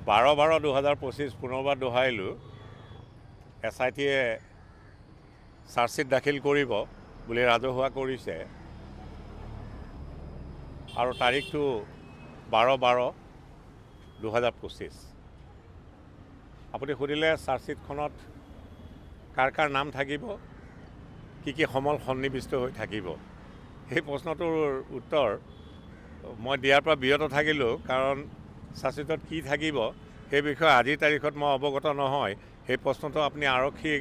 12/12/2025 পুনৰবাৰ দোহাৰিলোঁ SITয়ে চাৰ্জশ্বিট দাখিল কৰিব বুলি ৰাজহুৱা কৰিছে আৰু তাৰিখটো 12/12/2025 আপুনি সুধিলে চাৰ্জশ্বিটখনত কাৰ নাম থাকিব কি সমল সন্নিৱিষ্ট হৈ থাকিব সেই প্ৰশ্নটোৰ উত্তৰ মই দিয়াৰ পৰা বিৰত থাকিলোঁ কাৰণ চাৰ্জশ্বিটত কি থাকিব সেই বিষয়ে আজিৰ তাৰিখত মই অৱগত নহয় সেই প্ৰশ্নটো আপুনি আৰক্ষীক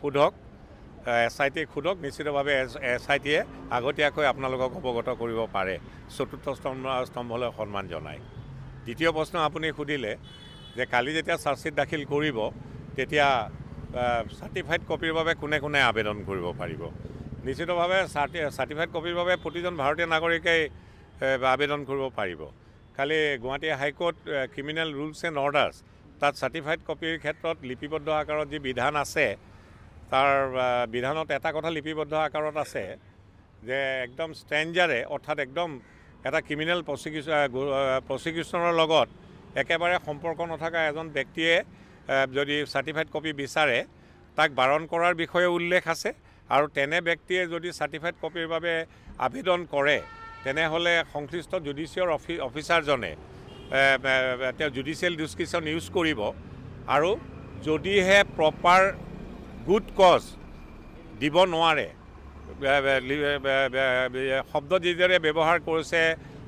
সোধক SITক সোধক নিশ্চিতভাৱে SITয়ে আগতীয়াকৈ আপোনালোকক অৱগত কৰিব পাৰে চতুৰ্থ স্তম্ভলৈ সন্মান জনায় দ্বিতীয় প্ৰশ্ন আপুনি সুধিলে যে কালি যেতিয়া চাৰ্জশ্বিট দাখিল কৰিব তেতিয়া চাৰ্টিফাইড কপিৰ বাবে কোনে আবেদন কৰিব পাৰিব নিশ্চিতভাৱে চাৰ্টিফাইড কপিৰ বাবে প্ৰতিজন ভাৰতীয় নাগৰিকেই আবেদন কৰিব পাৰিব কালি Guwahati high court criminal rules and orders তাত চাৰ্টিফাইড কপিৰ ক্ষেত্ৰত লিপিবদ্ধ আকাৰত যি বিধান আছে তাৰ বিধানত এটা কথা লিপিবদ্ধ আকাৰত আছে যে একদম ষ্ট্ৰেঞ্জাৰে অৰ্থাৎ একদম এটা ক্ৰিমিনেল প্ৰচিকিউশ্যনৰ লগত একেবাৰে সম্পৰ্ক নথকা এজন ব্যক্তিয়ে যদি চাৰ্টিফাইড কপি বিচাৰে তাক বাৰণ কৰাৰ বিষয়ে উল্লেখ আছে আৰু তেনে ব্যক্তিয়ে যদি চাৰ্টিফাইড কপিৰ বাবে আবেদন কৰে তেনেহ'লে সংশ্লিষ্ট জুডিচিয়েল অফিচাৰজনে তেওঁ জুডিচিয়েল ডিছক্ৰিপশ্যন ইউজ কৰিব আৰু যদিহে প্ৰপাৰ গুড কজ দিব নোৱাৰে শব্দ যিদৰে ব্যৱহাৰ কৰিছে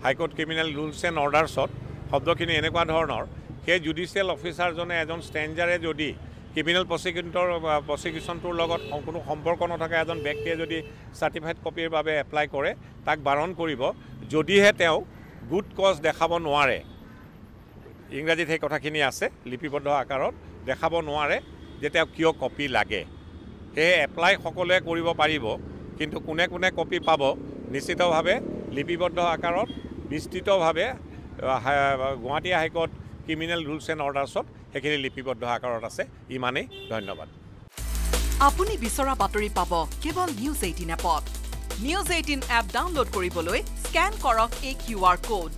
হাইকোৰ্ট ক্ৰিমিনেল ৰুলছ এণ্ড অৰ্ডাৰ্ছত শব্দখিনি এনেকুৱা ধৰণৰ সেই জুডিচিয়েল অফিচাৰজনে এজন ষ্ট্ৰেঞ্জাৰে যদি ক্ৰিমিনেল প্ৰচিকিউশ্যনটোৰ লগত কোনো সম্পৰ্ক নথকা এজন ব্যক্তিয়ে যদি চাৰ্টিফাইড কপিৰ বাবে এপ্লাই কৰে তাক বাৰণ কৰিব যদিহে তেওঁ গুড কজ দেখাব নোৱাৰে ইংৰাজীত সেই কথাখিনি আছে লিপিবদ্ধ আকাৰত দেখাব নোৱাৰে যে তেওঁ কিয় কপি লাগে সেয়ে এপ্লাই সকলোৱে কৰিব পাৰিব কিন্তু কোনে কপি পাব নিশ্চিতভাৱে লিপিবদ্ধ আকাৰত বিস্তৃতভাৱে Guwahati high court criminal rules and অৰ্ডাৰ্ছত সেইখিনি লিপিবদ্ধ আকাৰত আছে ইমানেই ধন্যবাদ আপুনি বিচৰা বাতৰি পাব কেৱল নিউজ 18 এপত নিউজ 18 এপ ডাউনলোড কৰিবলৈ স্কেন কৰক এই QR কোড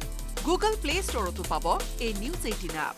গুগল প্লে ষ্টৰতো পাব এই নিউজ 18 এপ